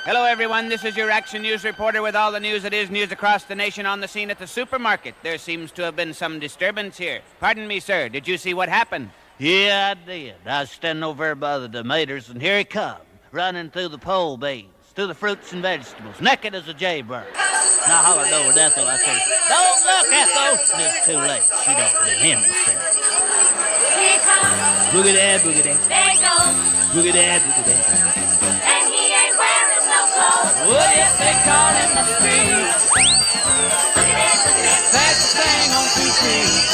Hello, everyone. This is your Action News reporter with all the news that is news across the nation on the scene at the supermarket. There seems to have been some disturbance here. Pardon me, sir. Did you see what happened? Yeah, I did. I was standing over there by the tomatoes, and here he come, running through the pole beans, through the fruits and vegetables, naked as a jaybird. And I hollered over at Ethel. I said, "Don't look, Ethel!" And it's too late. She'd already been in the sense. Here comes. Boogie dad, boogie dad. There he goes. Boogie dad, boogie dad. And he ain't wearing no clothes. Well, yes, they call him the street. Look at that, look at that. Fastest thing on 2 feet.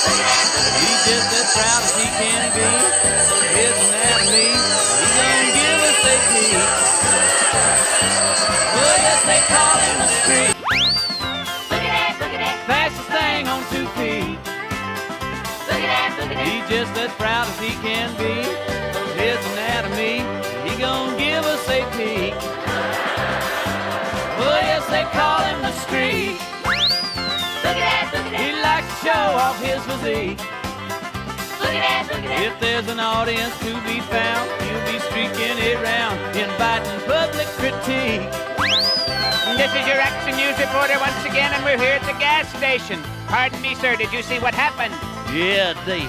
Look at that, look at that. He's just as proud as he can be. Isn't that me? He's gonna give us a peek. Well, yes, they call him the street. Look at that, look at that. Fastest thing on 2 feet. Look at that, look at that. He's just as proud as he can be. His anatomy, he gonna give us a peek. Well, yes, they call him the street. Look at that, look at He that. likes to show off his physique. Look at that, look at that. If there's an audience to be found, he'll be streaking it round, inviting public critique. This is your Action News reporter once again, and we're here at the gas station. Pardon me, sir, did you see what happened? Yeah, I did.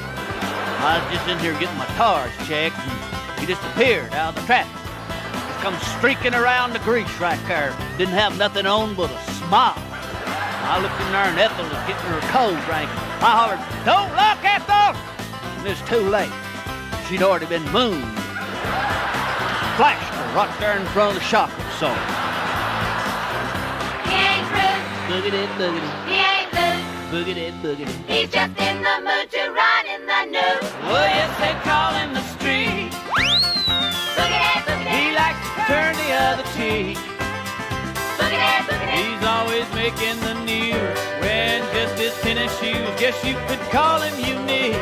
I was just in here getting my tires checked, and he just appeared out of the traffic. Just come streaking around the grease right there. Didn't have nothing on but a smile. I looked in there, and Ethel was getting her cold drink. I hollered, "Don't look, Ethel!" And it's too late. She'd already been mooned. Flashed her right there in front of the shock absorber. He ain't rude. Boogie did, boogie did, He ain't blue. boogie did, boogie did. He's just in the mood to run in the news. Well, yes, they call him the street. Look at that, look at He that. likes to turn the other cheek. Look at that, look at that. He's always making the news, wearing just his tennis shoes. Guess you could call him unique.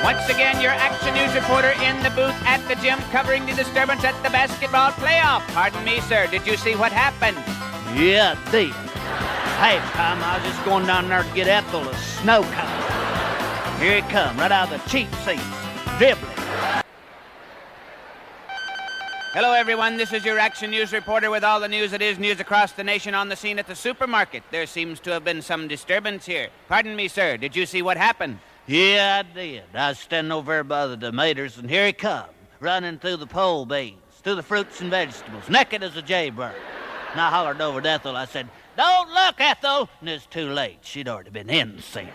Once again, your Action News reporter in the booth at the gym covering the disturbance at the basketball playoff. Pardon me, sir, did you see what happened? Yeah, I did. Halftime, I was just going down there to get Ethel a snow cone. Here he come, right out of the cheap seats, dribbling. Hello, everyone. This is your Action News reporter with all the news that is news across the nation on the scene at the supermarket. There seems to have been some disturbance here. Pardon me, sir, did you see what happened? Yeah, I did. I was standing over there by the tomatoes, and here he come, running through the pole beans, through the fruits and vegetables, naked as a jaybird. And I hollered over at Ethel. I said, "Don't look, Ethel!" And it's too late. She'd already been in the sense.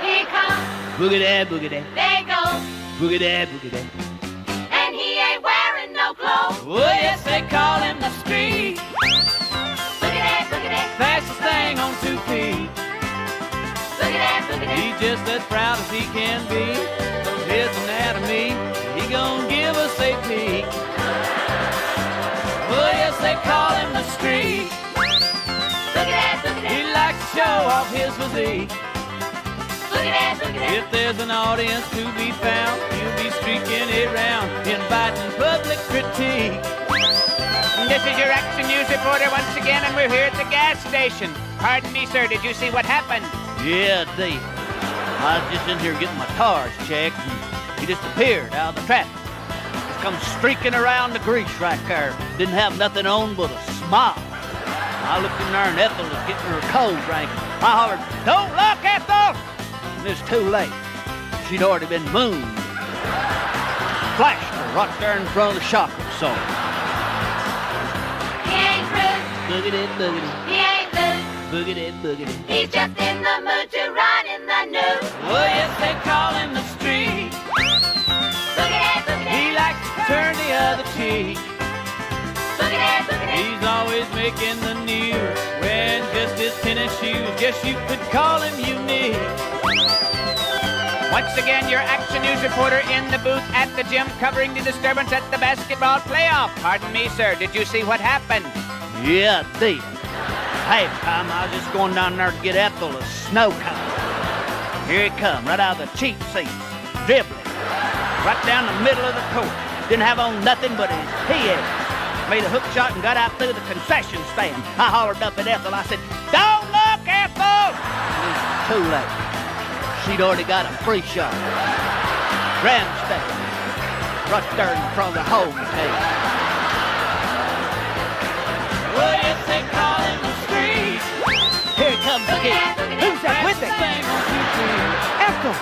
Here he comes. Boogie dad, boogie dad. There he goes. Boogie dad, boogie dad. And he ain't wearing no clothes. Well, yes, they call him the street. Look at that, look at that. Fastest thing on 2 feet. Look at that, look at that. He's just as proud as he can be. His anatomy, he gonna give us a peek. Well, yes, they call him the street. Look at that, look at He that. likes to show off his physique. Look at that, look at that. If there's an audience to be found, he'll be streaking it round, inviting public critique. This is your Action News reporter once again, and we're here at the gas station. Pardon me, sir, did you see what happened? Yeah, I did. I was just in here getting my tires checked, and he just appeared out of the traffic. Just come streaking around the grease right there. Didn't have nothing on but a smile. I looked in there, and Ethel was getting her cold drink. I hollered, "Don't look, Ethel!" And it's too late. She'd already been mooned. Flashed her right there in front of the shock absorber. He ain't rude. Boogie did, boogie did, He ain't blue. boogie did, boogie did. He's just in the mood to run in the news. Well, yes, they call him the street. Look at that, look at He that. likes to turn the other cheek. Look at that, look at that. He's always making the news, wearing just his tennis shoes. Guess you could call him unique. Once again, your Action News reporter in the booth at the gym covering the disturbance at the basketball playoff. Pardon me, sir, did you see what happened? Yeah, I did. Halftime, I was just going down there to get Ethel a snow cone. Here he come, right out of the cheap seats, dribbling. Right down the middle of the court. Didn't have on nothing but his head. Made a hook shot and got out through the concession stand. I hollered up at Ethel. I said, "Don't look, Ethel!" And it's too late. She'd already got a free shot. Grandstand. right there in front of the home page. What if they call him the street? Here it comes again. Who's that with it? Ethel.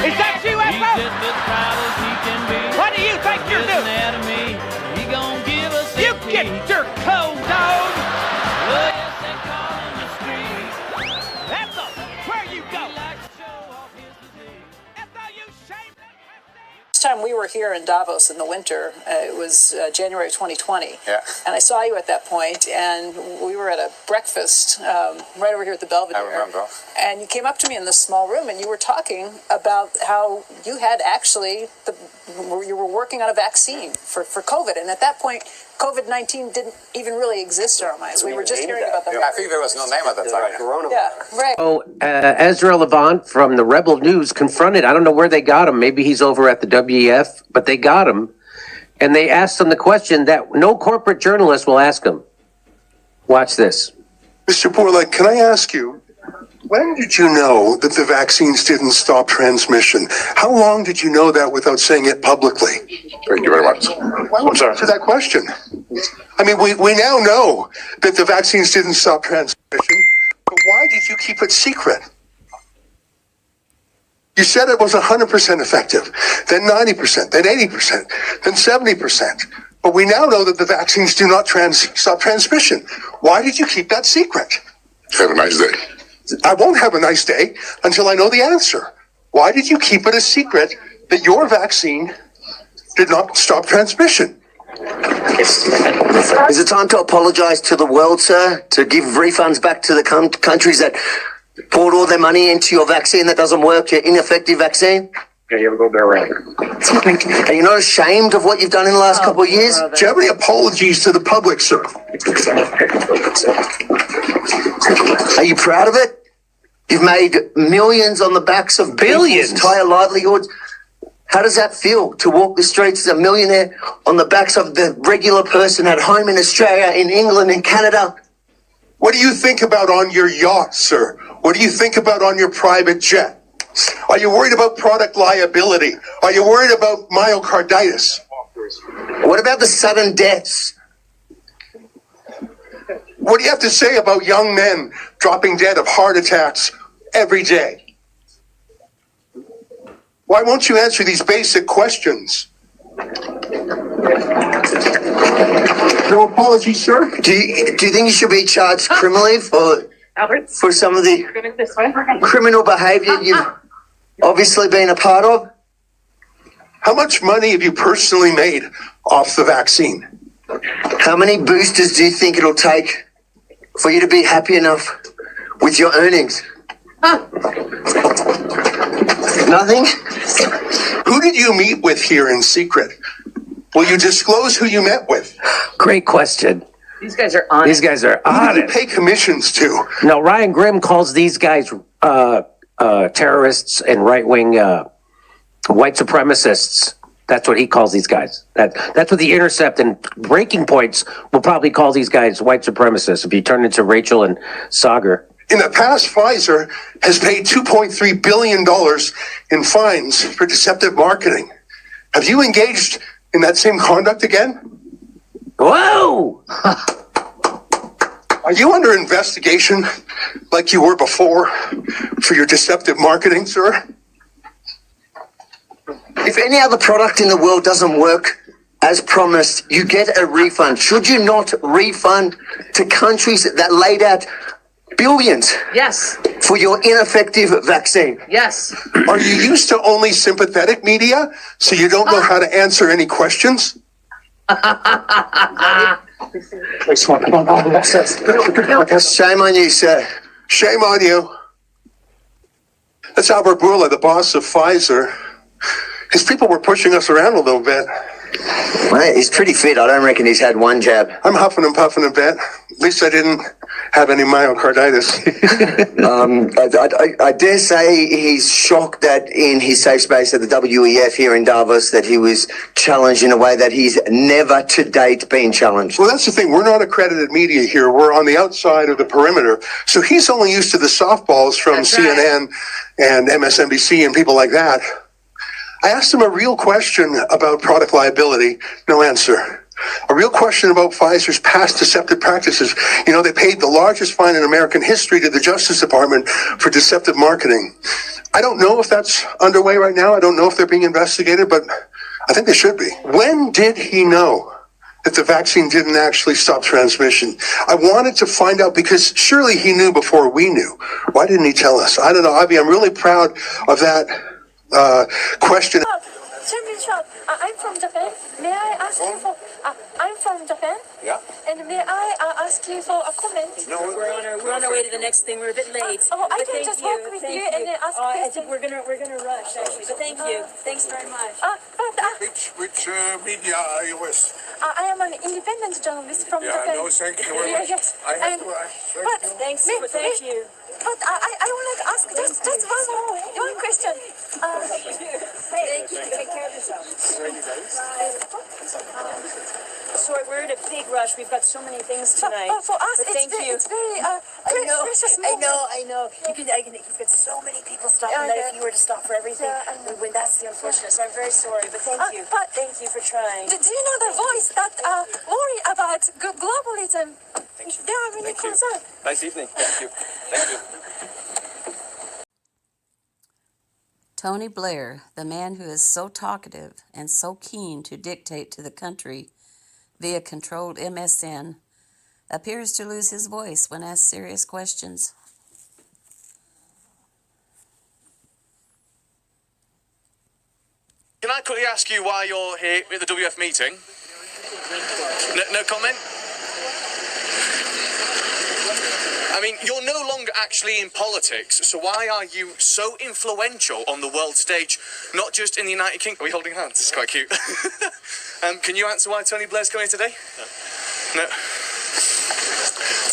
Is that you, He's Ethel? just as proud as he can be. What do you think you're Listen doing? at me. He gonna give us You a get peek. your cold dog. What if they call him the street? Ethel, where you go? He likes to show off his disease. Ethel, you shameless. Last time we were here in Davos in the winter, it was January 2020. Yeah. And I saw you at that point, and we were at a breakfast right over here at the Belvedere. I remember. And you came up to me in this small room, and you were talking about how you had actually, you were working on a vaccine for COVID. And at that point, COVID-19 didn't even really exist in our minds. We were just hearing about the I think there was no name at the time. Yeah, right. Oh, Ezra Levant from the Rebel News confronted, I don't know where they got him. Maybe he's over at the WEF, but they got him. And they asked him the question that no corporate journalist will ask him. Watch this. Mr. Borlak, can I ask you, when did you know that the vaccines didn't stop transmission? How long did you know that without saying it publicly? Thank you very much. Why won't you answer that question? I mean, we now know that the vaccines didn't stop transmission, but why did you keep it secret? You said it was 100% effective, then 90%, then 80%, then 70%. But we now know that the vaccines do not stop transmission. Why did you keep that secret? Have a nice day. I won't have a nice day until I know the answer. Why did you keep it a secret that your vaccine did not stop transmission? Is it time to apologise to the world, sir? To give refunds back to the countries that poured all their money into your vaccine that doesn't work, your ineffective vaccine? Yeah, you have a go there, right? Are you not ashamed of what you've done in the last couple of years? Do you have any apologies to the public, sir? Are you proud of it? You've made millions on the backs of Billions. people's entire livelihoods. How does that feel to walk the streets as a millionaire on the backs of the regular person at home in Australia, in England, in Canada? What do you think about on your yacht, sir? What do you think about on your private jet? Are you worried about product liability? Are you worried about myocarditis? What about the sudden deaths? What do you have to say about young men dropping dead of heart attacks every day? Why won't you answer these basic questions? No apology, sir? Do you think you should be charged criminally for some of the criminal behaviour you've obviously been a part of? How much money have you personally made off the vaccine? How many boosters do you think it'll take for you to be happy enough with your earnings? Nothing? Who did you meet with here in secret? Will you disclose who you met with? Great question. These guys are on These guys are Who on did you it. pay commissions to? No, Ryan Grimm calls these guys terrorists and right-wing white supremacists. That's what he calls these guys. That's what the Intercept and Breaking Points will probably call these guys, white supremacists, if you turn into Rachel and Sagar. In the past, Pfizer has paid $2.3 billion in fines for deceptive marketing. Have you engaged in that same conduct again? Whoa! Are you under investigation like you were before for your deceptive marketing, sir? If any other product in the world doesn't work as promised, you get a refund. Should you not refund to countries that laid out billions Yes. for your ineffective vaccine? Yes. Are you used to only sympathetic media, so you don't know how to answer any questions? Shame on you, sir. Shame on you. That's Albert Bourla, the boss of Pfizer. His people were pushing us around a little bit. Mate, he's pretty fit. I don't reckon he's had one jab. I'm huffing and puffing a bit. At least I didn't have any myocarditis. I dare say he's shocked that in his safe space at the WEF here in Davos that he was challenged in a way that he's never to date been challenged. Well, that's the thing. We're not accredited media here. We're on the outside of the perimeter. So he's only used to the softballs from That's CNN and MSNBC and people like that. I asked him a real question about product liability, no answer. A real question about Pfizer's past deceptive practices. You know, they paid the largest fine in American history to the Justice Department for deceptive marketing. I don't know if that's underway right now. I don't know if they're being investigated, but I think they should be. When did he know that the vaccine didn't actually stop transmission? I wanted to find out because surely he knew before we knew. Why didn't he tell us? I don't know, Avi, I'm really proud of that question. I'm from Japan. May I ask you for? I'm from Japan. Yeah. And may I ask you for a comment? No, we're on our way to the next thing. We're a bit late. I can just walk with you and ask I think we're gonna rush actually. But thank you. Thanks very much. Which media are you with? I am an independent journalist from Japan. No, thank you very much. Yes. I have to ask. Thanks. Thank you. But I would like to ask just one question. Thank you. Take care of yourself. Sorry, we're in a big rush. We've got so many things tonight. For us, but thank you. It's very precious I moment. know. You've got so many people stopping that if you were to stop for everything, when that's the unfortunate. So I'm very sorry, but thank you. Thank you for trying. Do you know the voice that worry about globalism? They are really concerned. Nice evening. Thank you. Thank you. Tony Blair, the man who is so talkative and so keen to dictate to the country via controlled MSN, appears to lose his voice when asked serious questions. Can I quickly ask you why you're here at the WF meeting? No comment? I mean, you're no longer actually in politics, so why are you so influential on the world stage, not just in the United Kingdom? Are we holding hands? This is quite cute. Can you answer why Tony Blair's coming today? No.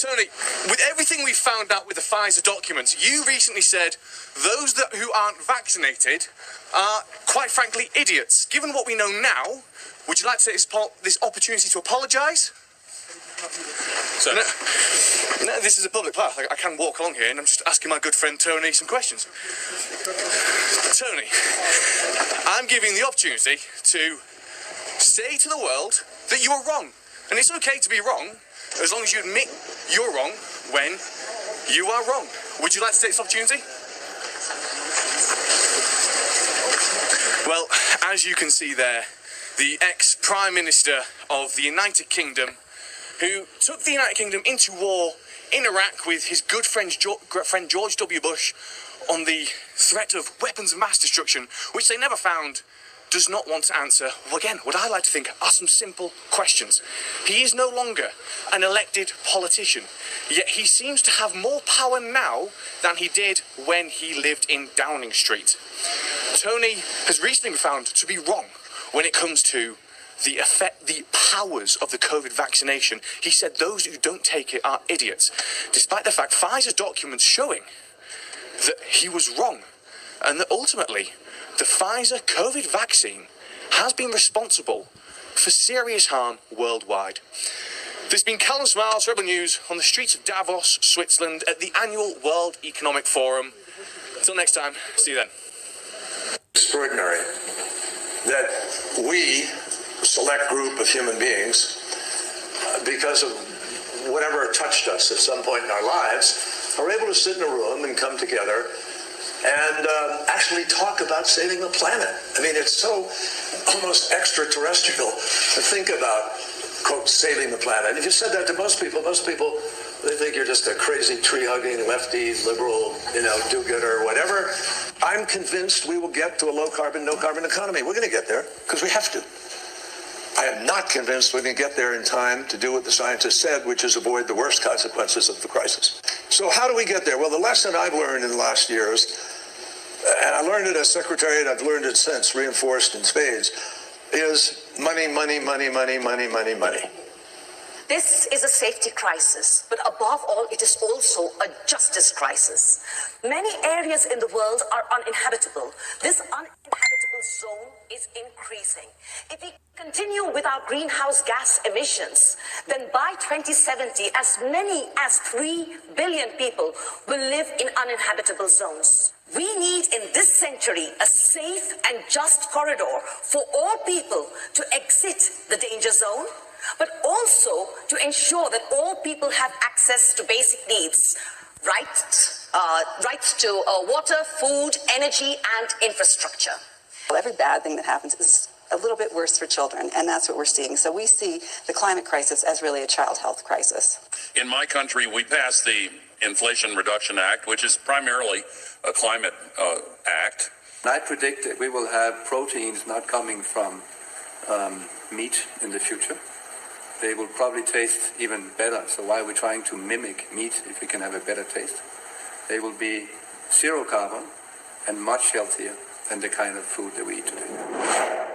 Tony, with everything we found out with the Pfizer documents, you recently said those who aren't vaccinated are, quite frankly, idiots. Given what we know now, would you like to take this opportunity to apologise? No, this is a public path. I can walk along here, and I'm just asking my good friend Tony some questions. Tony, I'm giving the opportunity to say to the world that you are wrong. And it's okay to be wrong, as long as you admit you're wrong when you are wrong. Would you like to take this opportunity? Well, as you can see there, the ex-Prime Minister of the United Kingdom, who took the United Kingdom into war in Iraq with his good friend George W. Bush on the threat of weapons of mass destruction, which they never found, does not want to answer, well, again, what I like to think are some simple questions. He is no longer an elected politician, yet he seems to have more power now than he did when he lived in Downing Street. Tony has recently been found to be wrong when it comes to the powers of the COVID vaccination. He said those who don't take it are idiots, despite the fact Pfizer's documents showing that he was wrong, and that ultimately the Pfizer COVID vaccine has been responsible for serious harm worldwide. This has been KlausSchwab, Rebel News, on the streets of Davos, Switzerland, at the annual World Economic Forum. Until next time, see you then. Extraordinary that we, a select group of human beings, because of whatever touched us at some point in our lives, are able to sit in a room and come together and actually talk about saving the planet. I mean, it's so almost extraterrestrial to think about, quote, saving the planet. And if you said that to most people, they think you're just a crazy tree-hugging, lefty, liberal, do-gooder, whatever. I'm convinced we will get to a low-carbon, no-carbon economy. We're going to get there because we have to. I am not convinced we're going to get there in time to do what the scientists said, which is avoid the worst consequences of the crisis. So how do we get there? Well, the lesson I've learned in the last years, and I learned it as secretary, and I've learned it since, reinforced in spades, is money, money, money, money, money, money, money. This is a safety crisis, but above all, it is also a justice crisis. Many areas in the world are uninhabitable. This uninhabitable zone is increasing. If we continue with our greenhouse gas emissions, then by 2070, as many as 3 billion people will live in uninhabitable zones. We need in this century a safe and just corridor for all people to exit the danger zone, but also to ensure that all people have access to basic needs, rights to water, food, energy, and infrastructure. Well, every bad thing that happens is a little bit worse for children, and that's what we're seeing. So we see the climate crisis as really a child health crisis. In my country, we passed the Inflation Reduction Act, which is primarily a climate act. I predict that we will have proteins not coming from meat in the future. They will probably taste even better. So why are we trying to mimic meat if we can have a better taste? They will be zero carbon and much healthier than the kind of food that we eat today.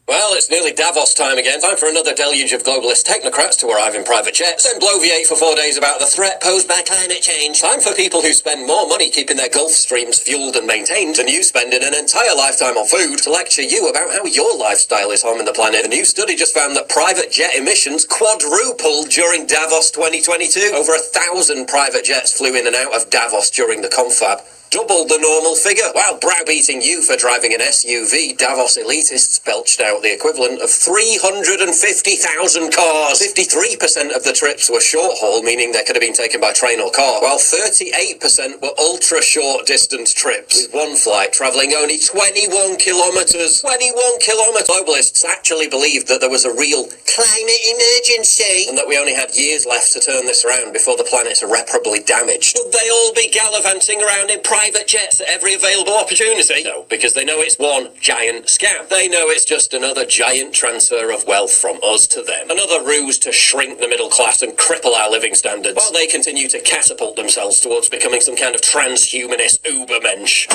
Well, it's nearly Davos time again. Time for another deluge of globalist technocrats to arrive in private jets, then bloviate for 4 days about the threat posed by climate change. Time for people who spend more money keeping their Gulf streams fueled and maintained than you spending an entire lifetime on food to lecture you about how your lifestyle is harming the planet. A new study just found that private jet emissions quadrupled during Davos 2022. Over 1,000 private jets flew in and out of Davos during the confab. Doubled the normal figure. While browbeating you for driving an SUV, Davos elitists belched out the equivalent of 350,000 cars. 53% of the trips were short haul, meaning they could have been taken by train or car, while 38% were ultra short distance trips, with one flight travelling only 21 kilometres. 21 kilometres! Globalists actually believed that there was a real climate emergency, and that we only had years left to turn this around before the planet's irreparably damaged. Would they all be gallivanting around in private jets at every available opportunity? No, because they know it's one giant scam. They know it's just another giant transfer of wealth from us to them. Another ruse to shrink the middle class and cripple our living standards, while they continue to catapult themselves towards becoming some kind of transhumanist ubermensch.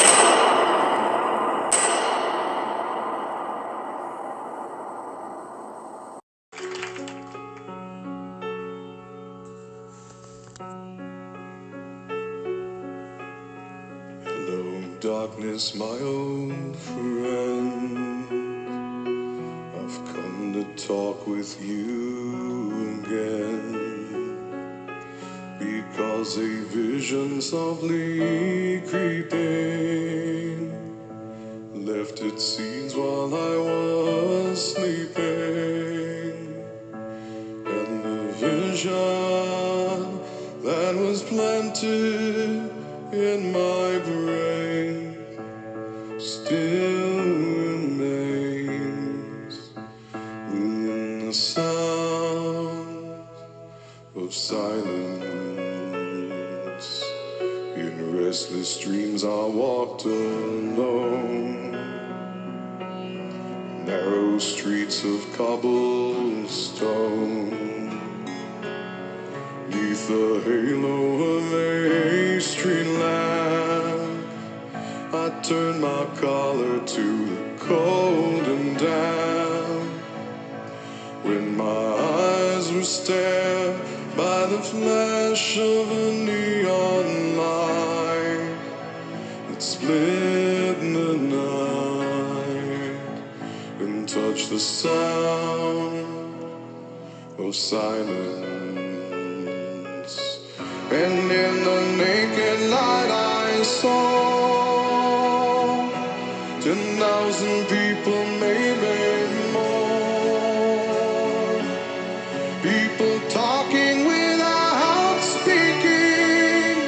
Darkness, my old friend, I've come to talk with you again, because a vision softly creeping left its seeds while I was sleeping, and the vision that was planted in my brain still remains within the sound of silence. In restless dreams I walked alone, narrow streets of cobblestone, neath the halo of a street lamp. I turned my collar to the cold and damp, when my eyes were stared by the flash of a neon light that split the night and touched the sound of silence. And in the naked light I saw 10,000 people, maybe more. People talking without speaking.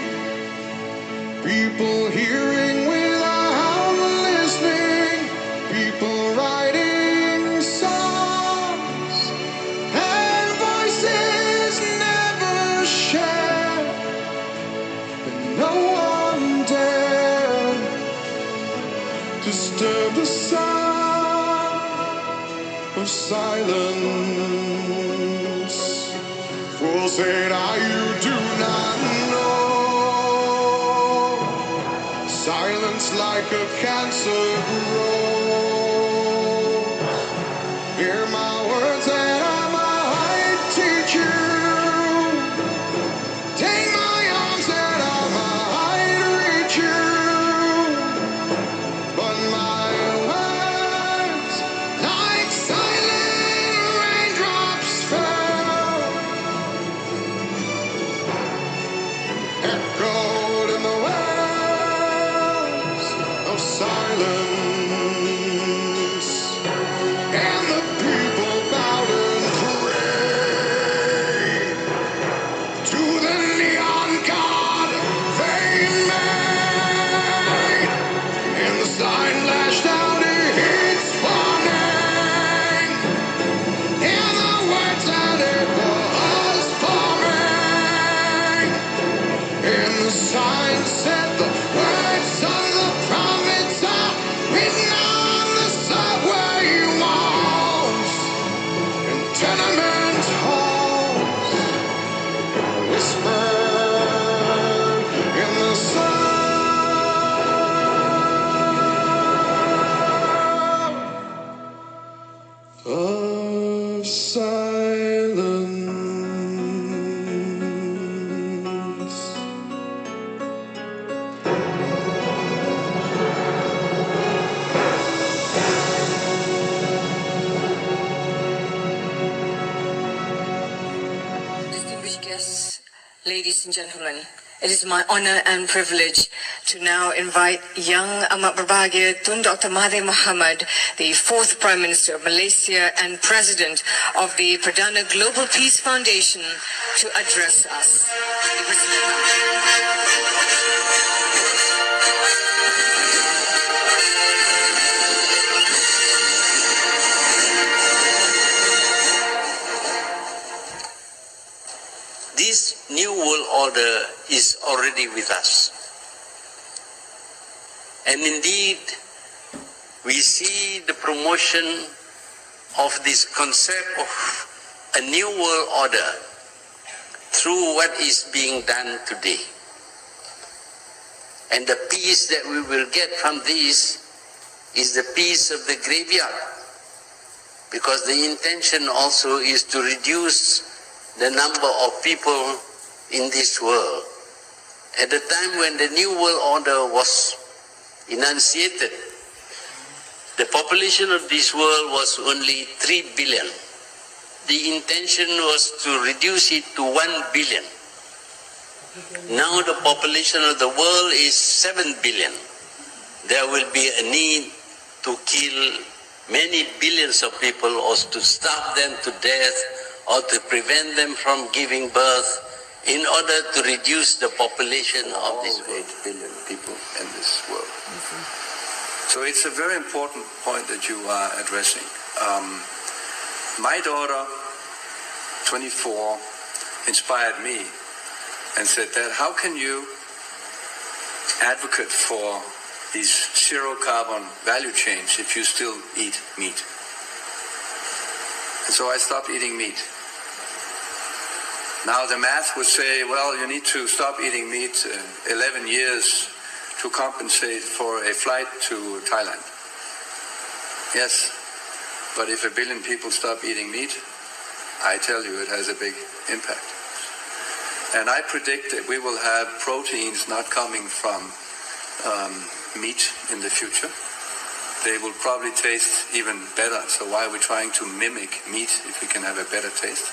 People hearing without listening. People writing songs and voices never shared. And no one dared disturb the sound of silence. Fool said I, you do not know. Silence like a cancer grows. Hear my words and I might teach you. Take my arms and I might reach you. But my words, like silent raindrops, fell, echoed in the well of silence. Distinguished guests, ladies and gentlemen, it is my honor and privilege to now invite young Amat Berbahagia Tun Dr. Mahathir Mohamad, the fourth Prime Minister of Malaysia and President of the Perdana Global Peace Foundation, to address us. This new world order is already with us. And indeed, we see the promotion of this concept of a new world order through what is being done today. And the peace that we will get from this is the peace of the graveyard, because the intention also is to reduce the number of people in this world. At the time when the New World Order was enunciated, the population of this world was only 3 billion. The intention was to reduce it to 1 billion. Now the population of the world is 7 billion. There will be a need to kill many billions of people or to starve them to death or to prevent them from giving birth in order to reduce the population of this world. 8 billion people in this world. So it's a very important point that you are addressing. My daughter, 24, inspired me and said that how can you advocate for these zero carbon value chains if you still eat meat? And so I stopped eating meat. Now the math would say, well, you need to stop eating meat 11 years to compensate for a flight to Thailand. Yes, but if 1 billion people stop eating meat, I tell you it has a big impact. And I predict that we will have proteins not coming from meat in the future. They will probably taste even better, so why are we trying to mimic meat if we can have a better taste?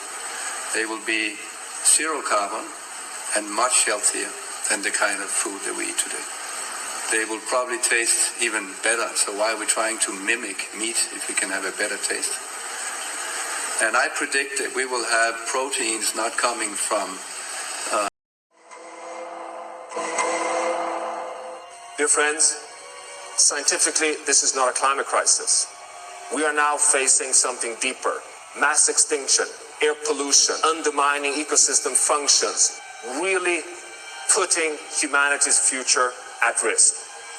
They will be zero carbon and much healthier than the kind of food that we eat today. They will probably taste even better, so why are we trying to mimic meat if we can have a better taste? And I predict that we will have proteins not coming from Dear friends, scientifically, this is not a climate crisis. We are now facing something deeper: mass extinction, air pollution, undermining ecosystem functions, really putting humanity's future at risk.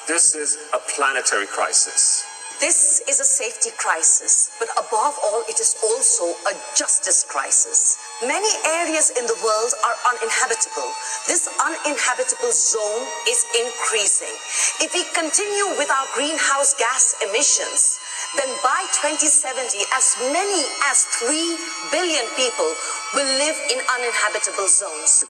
This is a planetary crisis. This is a safety crisis, but above all, it is also a justice crisis. Many areas in the world are uninhabitable. This uninhabitable zone is increasing. If we continue with our greenhouse gas emissions, then by 2070, as many as 3 billion people will live in uninhabitable zones.